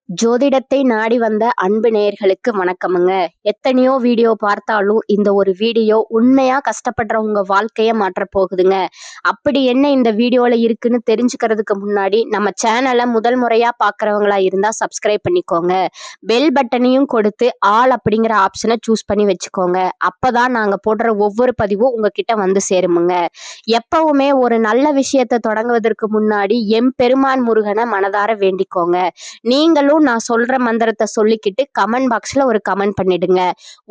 ஜோதிடத்தை நாடி வந்த அன்பு நேயர்களுக்கு வணக்கமுங்க. எத்தனையோ வீடியோ பார்த்தாலும் இந்த ஒரு வீடியோ உண்மையா கஷ்டப்படுறவங்க வாழ்க்கைய மாற்றப் போகுதுங்க. அப்படி என்ன இந்த வீடியோல இருக்குன்னு தெரிஞ்சுக்கிறதுக்கு முன்னாடி நம்ம சேனலை முதல் முறையா பார்க்கறவங்களா இருந்தா சப்ஸ்கிரைப் பண்ணிக்கோங்க. பெல் பட்டனையும் கொடுத்து ஆல் அப்படிங்கிற ஆப்ஷனை சூஸ் பண்ணி வச்சுக்கோங்க. அப்பதான் நாங்க போடுற ஒவ்வொரு பதிவும் உங்ககிட்ட வந்து சேருமுங்க. எப்பவுமே ஒரு நல்ல விஷயத்தை தொடங்குவதற்கு முன்னாடி எம்பெருமான் முருகனை மனதார வேண்டிக்கோங்க. நீங்களும் நான் சொல்ற மந்திரத்தை சொல்லிக்கிட்டு கமெண்ட் பாக்ஸ்ல ஒரு கமெண்ட் பண்ணிடுங்க.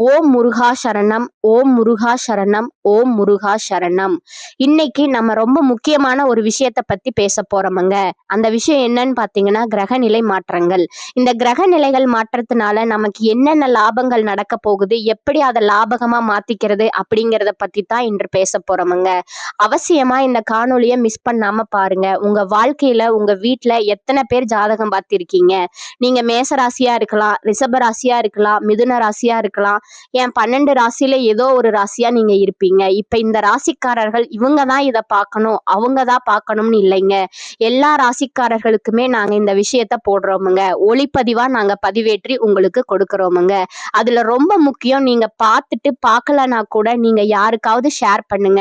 ஓம் முருகா சரணம், ஓம் முருகா சரணம், ஓம் முருகா சரணம். இன்னைக்கு நம்ம ரொம்ப முக்கியமான ஒரு விஷயத்தை பத்தி பேச போறோமுங்க. அந்த விஷயம் என்னன்னு பாத்தீங்கன்னா கிரகநிலை மாற்றங்கள். இந்த கிரகநிலைகள் மாற்றத்தினால நமக்கு என்னென்ன லாபங்கள் நடக்க போகுது, எப்படி அதை லாபகமா மாத்திக்கிறது அப்படிங்கிறத பத்தி தான் இன்று பேச போறோமுங்க. அவசியமா இந்த காணொலியை மிஸ் பண்ணாம பாருங்க. உங்க வாழ்க்கையில உங்க வீட்டுல எத்தனை பேர் ஜாதகம் பார்த்திருக்கீங்க? நீங்க மேச ராசியா இருக்கலாம், ரிஷப ராசியா இருக்கலாம், மிதுன ராசியா இருக்கலாம், ஏன் 12 ராசியில ஏதோ ஒரு ராசியா நீங்க இருப்பீங்க. இப்ப இந்த ராசிக்காரர்கள் இவங்க தான் இதை பார்க்கணும், அவங்க தான் பார்க்கணும்னு இல்லைங்க. எல்லா ராசிக்காரர்களுக்குமே நாங்க இந்த விஷயத்த போடுறோமுங்க. ஒளிப்பதிவா நாங்க பதிவேற்றி உங்களுக்கு கொடுக்கறோமுங்க. அதுல ரொம்ப முக்கியம், நீங்க பார்த்துட்டு பார்க்கலனா கூட நீங்க யாருக்காவது ஷேர் பண்ணுங்க.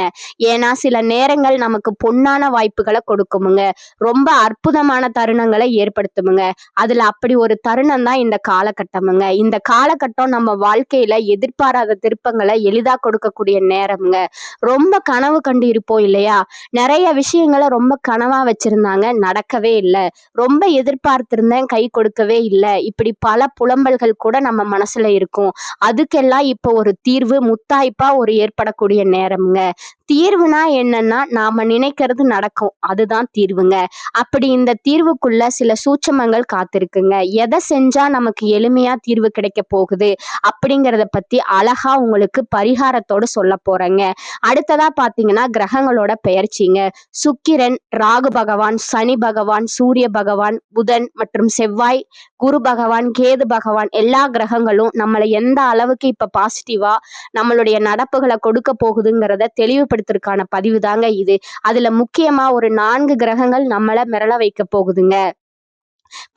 ஏன்னா சில நேரங்கள் நமக்கு பொன்னான வாய்ப்புகளை கொடுக்குமுங்க. ரொம்ப அற்புதமான தருணங்களை ஏற்படுத்துமுங்க. அதுல அப்படி ஒரு தருணம் தான் இந்த காலகட்டமுங்க. இந்த காலகட்டம் நம்ம வாழ்க்கையில எதிர்பாராத திருப்பங்களை எளிதா கொடுக்கக்கூடிய நேரம்ங்க. ரொம்ப கனவு கண்டு இருப்போம் இல்லையா? நிறைய விஷயங்களை ரொம்ப கனவா வச்சிருந்தாங்க, நடக்கவே இல்லை. ரொம்ப எதிர்பார்த்திருந்தேன், கை கொடுக்கவே இல்லை. இப்படி பல புலம்பல்கள் கூட நம்ம மனசுல இருக்கும். அதுக்கெல்லாம் இப்போ ஒரு தீர்வு முத்தாய்ப்பா ஒரு ஏற்படக்கூடிய நேரம்ங்க. தீர்வுனா என்னன்னா நாம நினைக்கிறது நடக்கும், அதுதான் தீர்வுங்க. அப்படி இந்த தீர்வுக்குள்ள சில சூட்சமங்கள் காத்திருக்குங்க. எதை செஞ்சா நமக்கு எளிமையா தீர்வு கிடைக்க போகுது அப்படிங்கிறத பத்தி அழகா உங்களுக்கு பரிகாரத்தோடு சொல்ல போறேங்க. அடுத்ததா பாத்தீங்கன்னா கிரகங்களோட பெயர்ச்சிங்க. சுக்கிரன், ராகு பகவான், சனி பகவான், சூரிய பகவான், புதன் மற்றும் செவ்வாய், குரு பகவான், கேது பகவான், எல்லா கிரகங்களும் நம்மளை எந்த அளவுக்கு இப்ப பாசிட்டிவா நம்மளுடைய நடப்புகளை கொடுக்க போகுதுங்கிறத தெளிவுபடுத்துறதுக்கான பதிவு தாங்க இது. அதுல முக்கியமா ஒரு 4 கிரகங்கள் நம்மளை மிரள வைக்க போகுதுங்க.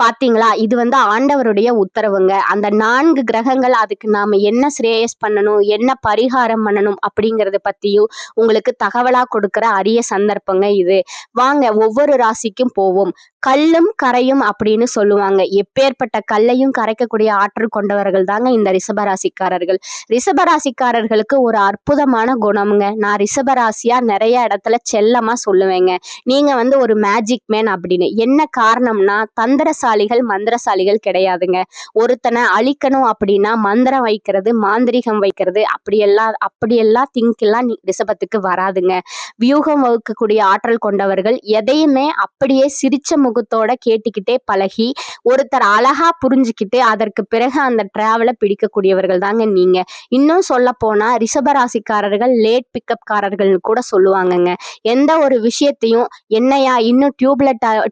பாத்தீங்களா? இது ஆண்டவருடைய உத்தரவுங்க. அந்த 4 கிரகங்கள் அதுக்கு நாம என்ன ஸ்ரேயஸ் பண்ணணும், என்ன பரிகாரம் பண்ணணும் அப்படிங்கறத பத்தியும் உங்களுக்கு தகவலா கொடுக்கிற அரிய சந்தர்ப்பங்க இது. வாங்க ஒவ்வொரு ராசிக்கும் போவோம். கல்லும் கரையும் அப்படின்னு சொல்லுவாங்க. எப்பேற்பட்ட கல்லையும் கரைக்கக்கூடிய ஆற்றல் கொண்டவர்கள் தாங்க இந்த ரிஷபராசிக்காரர்கள். ரிஷபராசிக்காரர்களுக்கு ஒரு அற்புதமான குணம்ங்க. நான் ரிஷபராசியா நிறைய இடத்துல செல்லமா சொல்லுவேங்க, நீங்க ஒரு மேஜிக் மேன் அப்படின்னு. என்ன காரணம்னா தந்திரசாலிகள் மந்திரசாலிகள் கிடையாதுங்க. ஒருத்தனை அழிக்கணும் அப்படின்னா மந்திரம் வைக்கிறது, மாந்திரிகம் வைக்கிறது, அப்படியெல்லாம் திங்க் எல்லாம் ரிஷபத்துக்கு வராதுங்க. வியூகம் வகுக்கக்கூடிய ஆற்றல் கொண்டவர்கள். எதையுமே அப்படியே சிரிச்ச முகத்தோட கேட்டுக்கிட்டே பழகி ஒருத்தர் அழகா புரிஞ்சுக்கிட்டு அதற்கு பிறகு அந்த டிராவலை பிடிக்கக்கூடியவர்கள் தாங்க நீங்க. இன்னும் சொல்ல போனா ரிஷபராசிக்காரர்கள் லேட் பிக்கப் காரர்கள் கூட சொல்லுவாங்கங்க. எந்த ஒரு விஷயத்தையும் என்னையா இன்னும்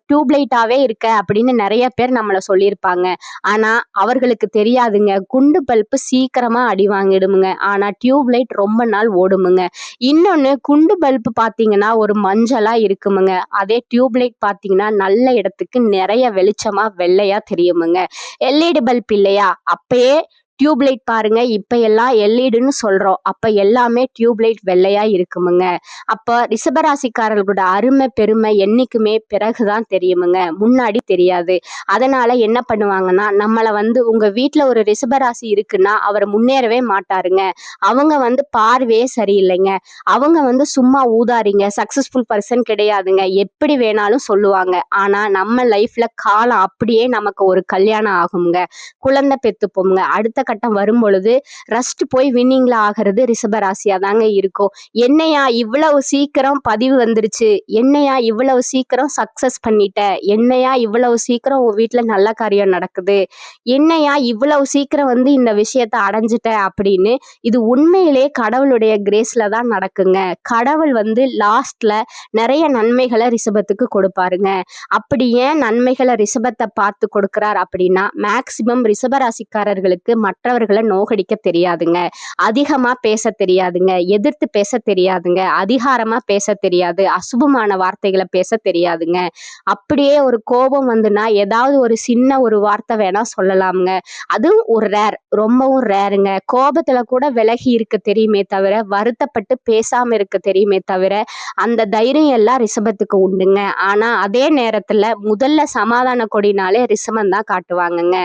டியூப்லைட்டாவே இருக்க அப்படின்னு நிறைய பேர் நம்மள சொல்லியிருப்பாங்க. ஆனா அவர்களுக்கு தெரியாதுங்க, குண்டு பல்பு சீக்கிரமா அடி வாங்கிடுமுங்க, ஆனா டியூப்லைட் ரொம்ப நாள் ஓடுமுங்க. இன்னொன்னு, குண்டு பல்பு பாத்தீங்கன்னா ஒரு மஞ்சளா இருக்குமுங்க, அதே டியூப்லைட் பாத்தீங்கன்னா நல்ல இடத்துக்கு நிறைய வெளிச்சமா வெள்ளையா தெரியுமுங்க. எல்இடி பல்ப் இல்லையா? அப்பயே டியூப்லைட் பாருங்க, இப்ப எல்லாம் எல்இடின்னு சொல்றோம், அப்ப எல்லாமே டியூப்லைட் வெள்ளையா இருக்குமுங்க. அப்ப ரிஷபராசிக்காரர்களோட அருமை பெருமை என்னைக்குமே பிறகுதான் தெரியுமுங்க, முன்னாடி தெரியாது. அதனால என்ன பண்ணுவாங்கன்னா நம்மள உங்க வீட்டுல ஒரு ரிஷபராசி இருக்குன்னா அவர் முன்னேறவே மாட்டாருங்க. அவங்க பார்வையே சரியில்லைங்க. அவங்க சும்மா ஊதாரிங்க, சக்சஸ்ஃபுல் பர்சன் கிடையாதுங்க, எப்படி வேணாலும் சொல்லுவாங்க. ஆனா நம்ம லைஃப்ல காலம் அப்படியே நமக்கு ஒரு கல்யாணம் ஆகுங்க, குழந்தை பெத்துப்போங்க. அடுத்த கட்டம் வரும் பொழுது ரஸ்ட் போய் வின்னிங்ல ஆகிறது ரிஷபராசியா தாங்க இருக்கும். என்னையா இவ்வளவு சீக்கிரம் பதிவு வந்துருச்சு, என்னையா இவ்வளவு சீக்கிரம் சக்சஸ் பண்ணிட்ட, என்னையா இவ்வளவு சீக்கிரம் உன் வீட்டுல நல்ல காரியம் நடக்குது, என்னையா இவ்வளவு சீக்கிரம் இந்த விஷயத்த அடைஞ்சிட்ட அப்படின்னு. இது உண்மையிலே கடவுளுடைய கிரேஸ்ல தான் நடக்குங்க. கடவுள் லாஸ்ட்ல நிறைய நன்மைகளை ரிஷபத்துக்கு கொடுப்பாருங்க. அப்படி ஏன் நன்மைகளை ரிஷபத்தை பார்த்து கொடுக்கிறார் அப்படின்னா மேக்சிமம் ரிஷபராசிக்காரர்களுக்கு மற்றவர்களை நோகடிக்க தெரியாதுங்க. அதிகமா பேச தெரியாதுங்க. எதிர்த்து பேச தெரியாதுங்க. அதிகாரமா பேச தெரியாது. அசுபமான வார்த்தைகளை பேச தெரியாதுங்க. அப்படியே ஒரு கோபம் வந்துன்னா ஏதாவது ஒரு சின்ன ஒரு வார்த்தை வேணா சொல்லலாம்ங்க. அதுவும் ஒரு ரேர், ரொம்பவும் ரேருங்க. கோபத்துல கூட விலகி இருக்க தெரியுமே தவிர, வருத்தப்பட்டு பேசாம இருக்க தெரியுமே தவிர, அந்த தைரியம் எல்லாம் ரிஷபத்துக்கு உண்டுங்க. ஆனா அதே நேரத்துல முதல்ல சமாதான கொடினாலே ரிஷபம் தான் காட்டுவாங்கங்க.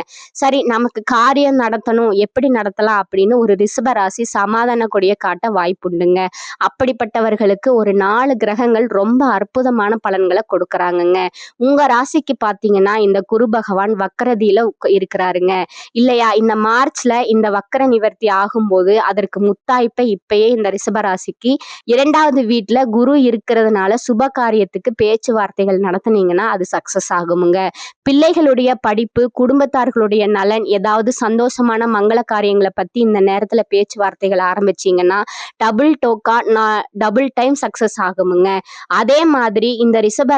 சரி, நமக்கு காரியம் நடத்தணும், எப்படி நடத்தலாம் அப்படின்னு ஒரு ரிஷப ராசி சமாதான கொடியை காட்ட வாய்ப்புண்டுங்க. அப்படிப்பட்டவர்களுக்கு ஒரு 4 கிரகங்கள் ரொம்ப அற்புதமான பலன்களை கொடுக்கறாங்கங்க. உங்க ராசிக்கு பாத்தீங்கன்னா இந்த குரு பகவான் வக்கரதியில இருக்கிறாருங்க இல்லையா? இந்த மார்ச்ல இந்த வக்கர நிவர்த்தி ஆகும்போது அதற்கு முத்தாய்ப்பை இப்பயே இந்த ரிஷபராசிக்கு 2வது வீட்டுல குரு இருக்கிறதுனால சுப காரியத்துக்கு பேச்சுவார்த்தைகள் நடத்துனீங்கன்னா அது சக்சஸ் ஆகுமுங்க. பிள்ளைகளுடைய படிப்பு, குடும்பத்தார்களுடைய நலன், ஏதாவது சந்தோஷமான மங்கள காரியங்களை பத்தி இந்த நேரத்துல பேச்சுவார்த்தைகள் ஆரம்பிச்சீங்கன்னா டபுள் டைம் சக்சஸ் ஆகுமுங்க. அதே மாதிரி இந்த ரிஷப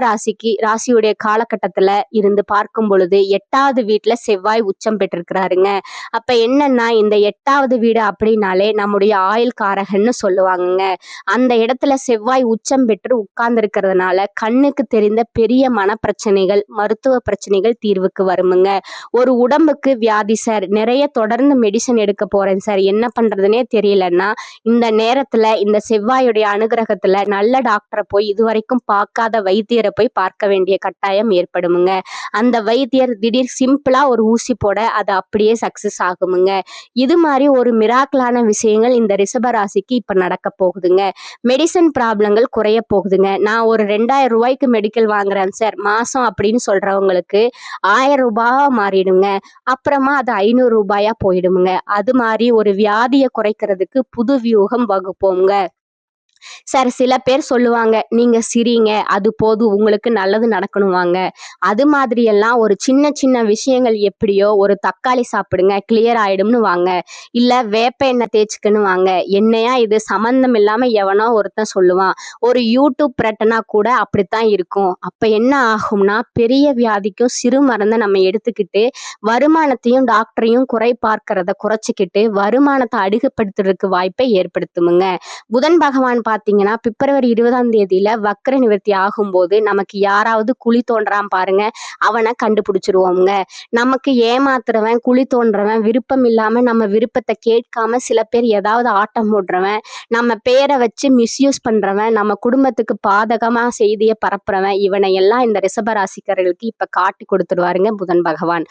ராசியுடைய காலகட்டத்துல இருந்து பார்க்கும் பொழுது 8வது வீட்டுல செவ்வாய் உச்சம் பெற்றிருக்கிறாருங்க. அப்ப என்னன்னா இந்த 8வது வீடு அப்படின்னாலே நம்முடைய ஆயுள் காரகன்னு சொல்லுவாங்கங்க. அந்த இடத்துல செவ்வாய் உச்சம் பெற்று உட்கார்ந்து இருக்கிறதுனால கண்ணுக்கு தெரிந்த பெரிய மனப்பிரச்சனைகள், மருத்துவ பிரச்சனைகள் தீர்வுக்கு வருமுங்க. ஒரு உடம்புக்கு வியாதி சார், நிறைய தொடர்ந்து மெடிசன் எடுக்க போறேன் சார், என்ன பண்றதுனே தெரியலன்னா இந்த நேரத்துல இந்த செவ்வாயுடைய அனுகிரகத்துல நல்ல டாக்டரை போய் இதுவரைக்கும் பார்க்காத வைத்தியரை போய் பார்க்க வேண்டிய கட்டாயம் ஏற்படுமுங்க. அந்த வைத்தியர் திடீர் சிம்பிளா ஒரு ஊசி போட அது அப்படியே சக்சஸ் ஆகுமுங்க. இது மாதிரி ஒரு மிராக்கலான விஷயங்கள் இந்த ரிஷப ராசிக்கு இப்ப நடக்க போகுதுங்க. மெடிசன் ப்ராப்ளங்கள் குறைய போகுதுங்க. நான் ஒரு 2000 ரூபாய்க்கு மெடிக்கல் வாங்குறேன் சார் மாசம் அப்படின்னு சொல்றவங்களுக்கு 1000 ரூபாயா மாறிடுங்க. அப்புறமா அது 500 ரூபாயா போயிடுமுங்க. அது மாதிரி ஒரு வியாதியை குறைக்கிறதுக்கு புது வியூகம் வகுப்போங்க. சார், சில பேர் சொல்லுவாங்க, நீங்க சிரிங்க, அது போதும், உங்களுக்கு நல்லது நடக்கணுவாங்க. அது மாதிரி எல்லாம் ஒரு சின்ன சின்ன விஷயங்கள் எப்படியோ, ஒரு தக்காளி சாப்பிடுங்க கிளியர் ஆயிடும்னு வாங்க, இல்ல வேப்ப எண்ணெய் தேய்ச்சிக்கன்னு வாங்க. என்னையா இது சம்பந்தம் இல்லாம எவனோ ஒருத்தன் சொல்லுவான். ஒரு யூடியூப் பிரட்டனா கூட அப்படித்தான் இருக்கும். அப்ப என்ன ஆகும்னா பெரிய வியாதிக்கும் சிறு மருந்தை நம்ம எடுத்துக்கிட்டு வருமானத்தையும் டாக்டரையும் குறை பார்க்கறத குறைச்சிக்கிட்டு வருமானத்தை அதிகப்படுத்துறதுக்கு வாய்ப்பை ஏற்படுத்துமுங்க. புதன் பகவான் பாத்தீங்கன்னா பிப்ரவரி 20ஆம் தேதியில வக்கர நிவர்த்தி ஆகும்போது நமக்கு யாராவது குழி தோன்றான் பாருங்க, அவனை கண்டுபிடிச்சிருவோங்க. நமக்கு ஏமாத்துறவன், குழி தோன்றவன், விருப்பம் இல்லாம நம்ம விருப்பத்தை கேட்காம சில பேர் ஏதாவது ஆட்டம் போடுறவன், நம்ம பேரை வச்சு மிஸ்யூஸ் பண்றவன், நம்ம குடும்பத்துக்கு பாதகமா செய்தியை பரப்புறவன், இவனை எல்லாம் இந்த ரிஷபராசிக்காரர்களுக்கு இப்ப காட்டி கொடுத்துருவாருங்க புதன் பகவான்.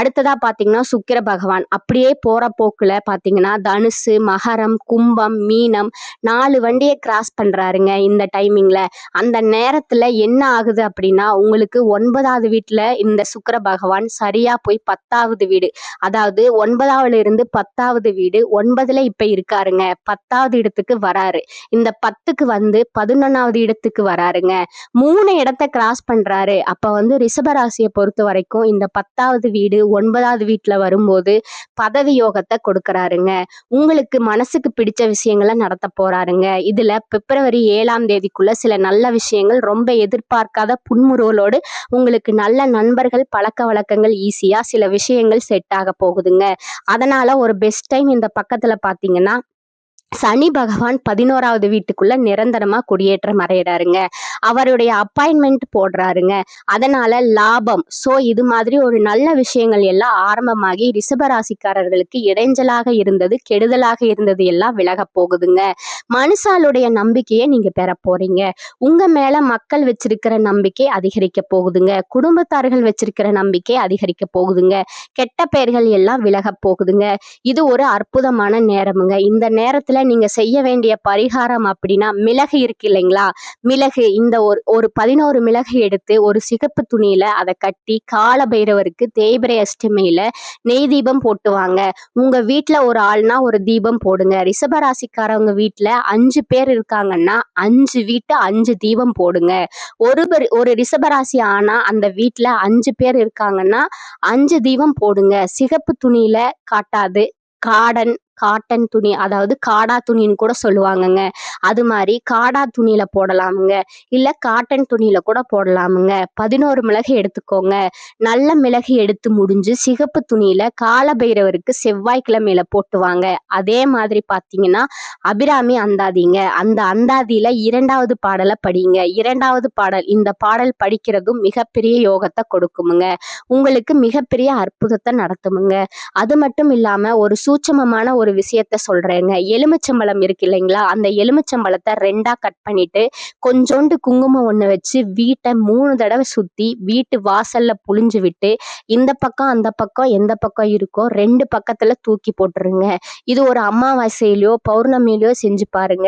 அடுத்ததா பாத்தீங்கன்னா சுக்கிர பகவான் அப்படியே போற போக்குல பாத்தீங்கன்னா தனுசு, மகரம், கும்பம், மீனம் 4 வண்டியை கிராஸ் பண்றாருங்க இந்த டைமிங்ல. அந்த நேரத்துல என்ன ஆகுது அப்படின்னா உங்களுக்கு 9வது வீட்டுல இந்த சுக்கிர பகவான் சரியா போய் 10வது வீடு, அதாவது 9வது இருந்து 10வது வீடு 9ல இப்ப இருக்காருங்க. 10வது இடத்துக்கு வராரு. இந்த 10க்கு வந்து 11வது இடத்துக்கு வராருங்க. 3 இடத்தை கிராஸ் பண்றாரு. அப்ப வந்து ரிஷபராசியை பொறுத்த வரைக்கும் இந்த 10வது வீடு 9வது வீட்டுல வரும்போது பதவி யோகத்தை கொடுக்கறாருங்க. உங்களுக்கு மனசுக்கு பிடிச்ச விஷயங்களை நடத்த போறாருங்க. இதுல பிப்ரவரி 7ஆம் தேதிக்குள்ள சில நல்ல விஷயங்கள், ரொம்ப எதிர்பார்க்காத புன்முறுவலோடு உங்களுக்கு நல்ல நண்பர்கள், பழக்க வழக்கங்கள், ஈஸியா சில விஷயங்கள் செட் ஆக போகுதுங்க. அதனால ஒரு பெஸ்ட் டைம் இந்த பக்கத்துல பாத்தீங்கன்னா சனி பகவான் 11வது வீட்டுக்குள்ள நிரந்தரமா குடியேற்றம் அடைகிறாருங்க. அவருடைய அப்பாயின்மெண்ட் போடுறாருங்க. அதனால லாபம். சோ இது மாதிரி ஒரு நல்ல விஷயங்கள் எல்லாம் ஆரம்பமாகி ரிஷபராசிக்காரர்களுக்கு இடைஞ்சலாக இருந்தது, கெடுதலாக இருந்தது எல்லாம் விலக போகுதுங்க. மனுஷாலுடைய நம்பிக்கையை நீங்க பெற போறீங்க. உங்க மேல மக்கள் வச்சிருக்கிற நம்பிக்கை அதிகரிக்க போகுதுங்க. குடும்பத்தார்கள் வச்சிருக்கிற நம்பிக்கை அதிகரிக்க போகுதுங்க. கெட்ட பெயர்கள் எல்லாம் விலக போகுதுங்க. இது ஒரு அற்புதமான நேரமுங்க. இந்த நேரத்துல நீங்க செய்ய வேண்டிய பரிகாரம் அப்படின்னா மிளகு இருக்கு இல்லைங்களா? மிளகு இந்த ஒரு 11 மிளகு எடுத்து ஒரு சிகப்பு துணியில அதை கட்டி கால பைரவருக்கு தேய்பிரை அஷ்டமியில நெய் தீபம் போட்டுவாங்க. உங்க வீட்டுல ஒரு ஆள்னா ஒரு தீபம் போடுங்க. ரிஷபராசிக்காரவங்க வீட்டுல 5 பேர் இருக்காங்கன்னா 5 வீட்டு 5 தீபம் போடுங்க. ஒரு ரிஷபராசி ஆனா அந்த வீட்டுல 5 பேர் இருக்காங்கன்னா 5 தீபம் போடுங்க. சிகப்பு துணியில காட்டாது, காடன், காட்டன் துணி, அதாவது காடா துணின்னு கூட சொல்லுவாங்கங்க. அது மாதிரி காடா துணியில போடலாமுங்க. இல்ல காட்டன் துணியில கூட போடலாமுங்க. 11 மிளகு எடுத்துக்கோங்க. நல்ல மிளகு எடுத்து முடிஞ்சு சிகப்பு துணியில காலபைரவருக்கு செவ்வாய்க்கிழமையில போட்டுவாங்க. அதே மாதிரி பாத்தீங்கன்னா அபிராமி அந்தாதிங்க. அந்த அந்தாதியில 2வது பாடலை படிங்க. 2வது பாடல், இந்த பாடல் படிக்கிறதும் மிகப்பெரிய யோகத்தை கொடுக்குமுங்க. உங்களுக்கு மிகப்பெரிய அற்புதத்தை நடத்துமுங்க. அது மட்டும் இல்லாம ஒரு சூட்சமமான ஒரு விஷயத்த சொல்றேங்க. எலுமிச்சம்பழம் இருக்கு இல்லைங்களா, அந்த எலுமிச்சம்பழத்தை 2ஆ கட் பண்ணிட்டு கொஞ்சோண்டு குங்குமம் ஒண்ணு வச்சு வீட்டை 3 தடவை சுத்தி வீட்டு வாசல்ல புழிஞ்சு விட்டு இந்த பக்கம் அந்த பக்கம் எந்த பக்கம் இருக்கோ 2 பக்கத்துல தூக்கி போட்டுருங்க. இது ஒரு அமாவாசையிலயோ பௌர்ணமியிலயோ செஞ்சு பாருங்க.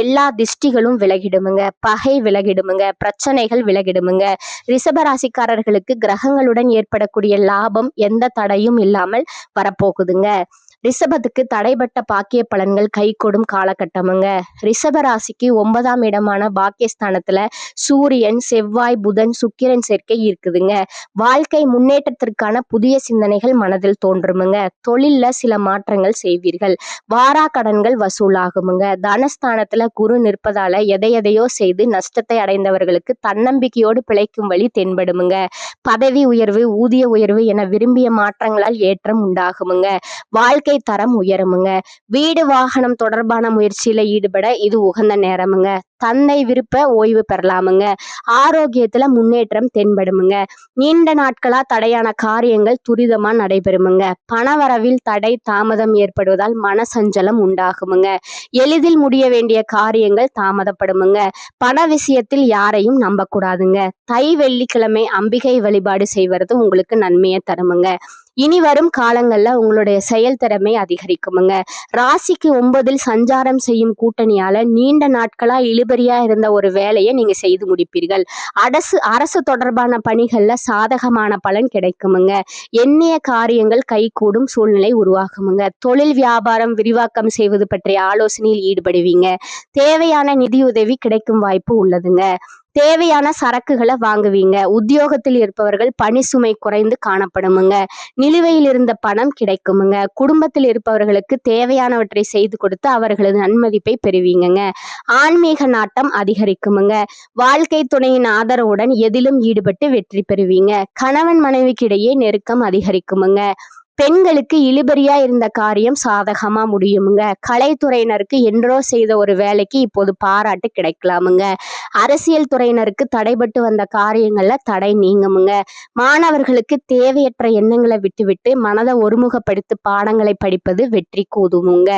எல்லா திஷ்டிகளும் விலகிடுமுங்க, பகை விலகிடுமுங்க, பிரச்சனைகள் விலகிடுமுங்க. ரிஷபராசிக்காரர்களுக்கு கிரகங்களுடன் ஏற்படக்கூடிய லாபம் எந்த தடையும் இல்லாமல் வரப்போகுதுங்க. ரிஷபத்துக்கு தடைபட்ட பாக்கிய பலன்கள் கைகூடும் காலகட்டமுங்க. ரிஷப ராசிக்கு 9ஆம் இடமான பாக்கியஸ்தானத்துல சூரியன், செவ்வாய், புதன், சுக்கிரன் சேர்க்கை இருக்குதுங்க. வாழ்க்கை முன்னேற்றத்திற்கான புதிய சிந்தனைகள் மனதில் தோன்றுமுங்க. தொழில்ல சில மாற்றங்கள் செய்வீர்கள். வாரா கடன்கள் வசூலாகுமுங்க. தனஸ்தானத்துல குரு நிற்பதால எதையோ செய்து நஷ்டத்தை அடைந்தவர்களுக்கு தன்னம்பிக்கையோடு பிழைக்கும் வழி தென்படுமுங்க. பதவி உயர்வு, ஊதிய உயர்வு என விரும்பிய மாற்றங்களால் ஏற்றம் உண்டாகுமுங்க. வாழ்க்கை தரம் உயருமுங்க. வீடு வாகனம் தொடர்பான முயற்சியில ஈடுபட இது உகந்த நேரமுங்க. தந்தை விருப்ப ஓய்வு பெறலாமுங்க. ஆரோக்கியத்துல முன்னேற்றம் தென்படுமுங்க. நீண்ட நாட்களா தடையான காரியங்கள் துரிதமா நடைபெறுமுங்க. பணவரவில் தடை தாமதம் ஏற்படுவதால் மனசஞ்சலம் உண்டாகுமுங்க. எளிதில் முடிய வேண்டிய காரியங்கள் தாமதப்படுமுங்க. பண விஷயத்தில் யாரையும் நம்பக்கூடாதுங்க. தை வெள்ளிக்கிழமை அம்பிகை வழிபாடு செய்வது உங்களுக்கு நன்மையை தருமுங்க. இனி வரும் காலங்கள்ல உங்களுடைய செயல்திறமை அதிகரிக்குமுங்க. ராசிக்கு 9ல் சஞ்சாரம் செய்யும் கூட்டணியால நீண்ட நாட்களா இழுபறியா இருந்த ஒரு வேலையை நீங்க செய்து முடிப்பீர்கள். அரசு தொடர்பான பணிகள்ல சாதகமான பலன் கிடைக்குமுங்க. எண்ணிய காரியங்கள் கைகூடும் சூழ்நிலை உருவாகுமுங்க. தொழில் வியாபாரம் விரிவாக்கம் செய்வது பற்றிய ஆலோசனையில் ஈடுபடுவீங்க. தேவையான நிதியுதவி கிடைக்கும் வாய்ப்பு உள்ளதுங்க. தேவையான சரக்குகளை வாங்குவீங்க. உத்தியோகத்தில் இருப்பவர்கள் பணி சுமை குறைந்து காணப்படுமுங்க. நிலுவையில் இருந்த பணம் கிடைக்குமுங்க. குடும்பத்தில் இருப்பவர்களுக்கு தேவையானவற்றை செய்து கொடுத்து அவர்களது நன்மதிப்பை பெறுவீங்க. ஆன்மீக நாட்டம் அதிகரிக்குமுங்க. வாழ்க்கை துணையின் ஆதரவுடன் எதிலும் ஈடுபட்டு வெற்றி பெறுவீங்க. கணவன் மனைவிக்கிடையே நெருக்கம் அதிகரிக்குமுங்க. பெண்களுக்கு இழுபறியா இருந்த காரியம் சாதகமா முடியுமுங்க. கலைத்துறையினருக்கு என்றோ செய்த ஒரு வேலைக்கு இப்போது பாராட்டு கிடைக்கலாமுங்க. அரசியல் துறையினருக்கு தடைபட்டு வந்த காரியங்கள்ல தடை நீங்குமுங்க. மாணவர்களுக்கு தேவையற்ற எண்ணங்களை விட்டுவிட்டு மனதை ஒருமுகப்படுத்தி பாடங்களை படிப்பது வெற்றிக்கு உதவுமுங்க.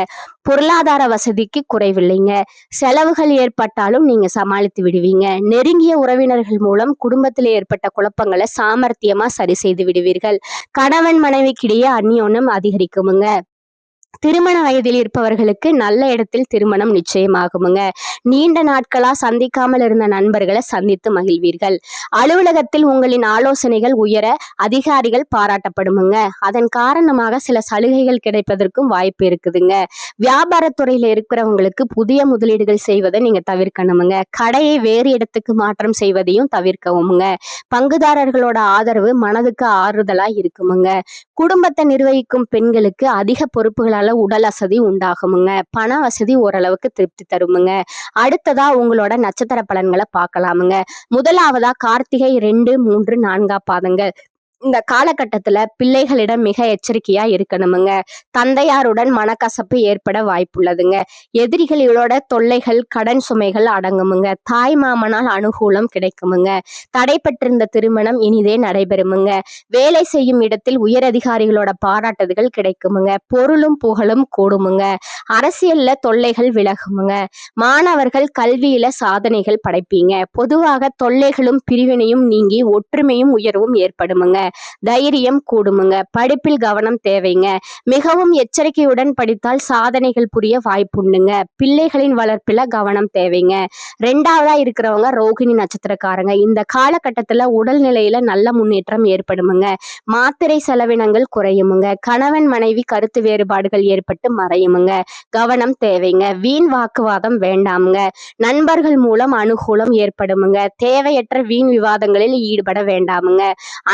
பொருளாதார வசதிக்கு குறைவில்லைங்க. செலவுகள் ஏற்பட்டாலும் நீங்க சமாளித்து விடுவீங்க. நெருங்கிய உறவினர்கள் மூலம் குடும்பத்தில் ஏற்பட்ட குழப்பங்களை சாமர்த்தியமா சரி செய்து விடுவீர்கள். கணவன் மனைவிக்கிடையே அந்யோன்யம் அதிகரிக்குமுங்க. திருமண வயதில் இருப்பவர்களுக்கு நல்ல இடத்தில் திருமணம் நிச்சயமாகுமுங்க. நீண்ட நாட்களா சந்திக்காமல் இருந்த நண்பர்களை சந்தித்து மகிழ்வீர்கள். அலுவலகத்தில் உங்களின் ஆலோசனைகள் உயர அதிகாரிகள் பாராட்டப்படுமுங்க. அதன் காரணமாக சில சலுகைகள் கிடைப்பதற்கும் வாய்ப்பு இருக்குதுங்க. வியாபாரத்துறையில இருக்கிறவங்களுக்கு புதிய முதலீடுகள் செய்வதை நீங்க தவிர்க்கணுமுங்க. கடையை வேறு இடத்துக்கு மாற்றம் செய்வதையும் தவிர்க்கவுமுங்க. பங்குதாரர்களோட ஆதரவு மனதுக்கு ஆறுதலா இருக்குமுங்க. குடும்பத்தை நிர்வகிக்கும் பெண்களுக்கு அதிக பொறுப்புகளால உடல் அசதி உண்டாகுமுங்க. பண வசதி ஓரளவுக்கு திருப்தி தருமுங்க. அடுத்ததா உங்களோட நட்சத்திர பலன்களை பார்க்கலாமுங்க. முதலாவதா கார்த்திகை 2, 3, 4 பாதங்கள். இந்த காலகட்டத்துல பிள்ளைகளிடம் மிக எச்சரிக்கையா இருக்கணுமுங்க. தந்தையாருடன் மனக்கசப்பு ஏற்பட வாய்ப்புள்ளதுங்க. எதிரிகளோட தொல்லைகள், கடன் சுமைகள் அடங்குமுங்க. தாய் மாமனால் அனுகூலம் கிடைக்குமுங்க. தடைப்பட்டிருந்த திருமணம் இனிதே நடைபெறுமுங்க. வேலை செய்யும் இடத்தில் உயரதிகாரிகளோட பாராட்டுதல்கள் கிடைக்குமுங்க. பொருளும் புகழும் கூடுமுங்க. அரசியல்ல தொல்லைகள் விலகுமுங்க. மாணவர்கள் கல்வியில சாதனைகள் படைப்பீங்க. பொதுவாக தொல்லைகளும் பிரிவினையும் நீங்கி ஒற்றுமையும் உயர்வும் ஏற்படுமுங்க. தைரியம் கூடுமுங்க. படிப்பில் கவனம் தேவைங்க. மிகவும் எச்சரிக்கையுடன் படித்தால் சாதனைகள் புரிய வாய்ப்புண்டுங்க. பிள்ளைகளின் வளர்ப்பில கவனம் தேவைங்க. 2வதா இருக்கிறவங்க ரோகிணி நட்சத்திரக்காரங்க. இந்த காலகட்டத்துல உடல்நிலையில நல்ல முன்னேற்றம் ஏற்படுமுங்க. மாத்திரை செலவினங்கள் குறையுமுங்க. கணவன் மனைவி கருத்து வேறுபாடுகள் ஏற்பட்டு மறையுமுங்க. கவனம் தேவைங்க. வீண் வாக்குவாதம் வேண்டாமுங்க. நண்பர்கள் மூலம் அனுகூலம் ஏற்படுமுங்க. தேவையற்ற வீண் விவாதங்களில் ஈடுபட வேண்டாமுங்க.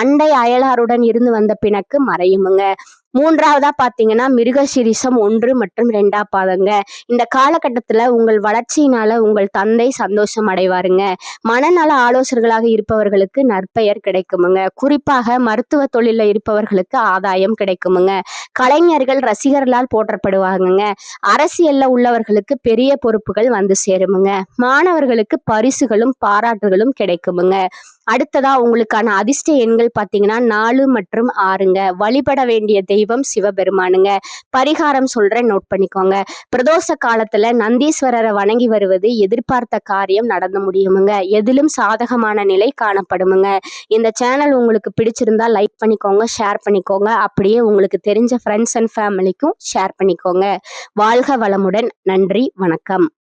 அண்டை அயலாருடன் இருந்து வந்த பிணக்கு மறையுமுங்க. மூன்றாவதா பாத்தீங்கன்னா மிருகசீரிஷம் 1 மற்றும் 2 பாதங்க. இந்த காலகட்டத்துல உங்கள் வளர்ச்சியினால உங்கள் தந்தை சந்தோஷம் அடைவாருங்க. மனநல ஆலோசகர்களாக இருப்பவர்களுக்கு நற்பெயர் கிடைக்குமுங்க. குறிப்பாக மருத்துவ தொழில இருப்பவர்களுக்கு ஆதாயம் கிடைக்குமுங்க. கலைஞர்கள் ரசிகர்களால் போற்றப்படுவாங்கங்க. அரசியல்ல உள்ளவர்களுக்கு பெரிய பொறுப்புகள் வந்து சேருமுங்க. மாணவர்களுக்கு பரிசுகளும் பாராட்டுகளும் கிடைக்குமுங்க. அடுத்ததா உங்களுக்கான அதிர்ஷ்ட எண்கள் பாத்தீங்கன்னா 4 மற்றும் 6ங்க. வழிபட வேண்டிய தெய்வம் சிவபெருமானுங்க. பரிகாரம் சொல்றேன், நோட் பண்ணிக்கோங்க. பிரதோஷ காலத்துல நந்தீஸ்வரரை வணங்கி வருவது எதிர்பார்த்த காரியம் நடந்து முடியுமுங்க. எதிலும் சாதகமான நிலை காணப்படுமுங்க. இந்த சேனல் உங்களுக்கு பிடிச்சிருந்தா லைக் பண்ணிக்கோங்க, ஷேர் பண்ணிக்கோங்க. அப்படியே உங்களுக்கு தெரிஞ்ச ஃப்ரெண்ட்ஸ் அண்ட் ஃபேமிலிக்கும் ஷேர் பண்ணிக்கோங்க. வாழ்க வளமுடன். நன்றி, வணக்கம்.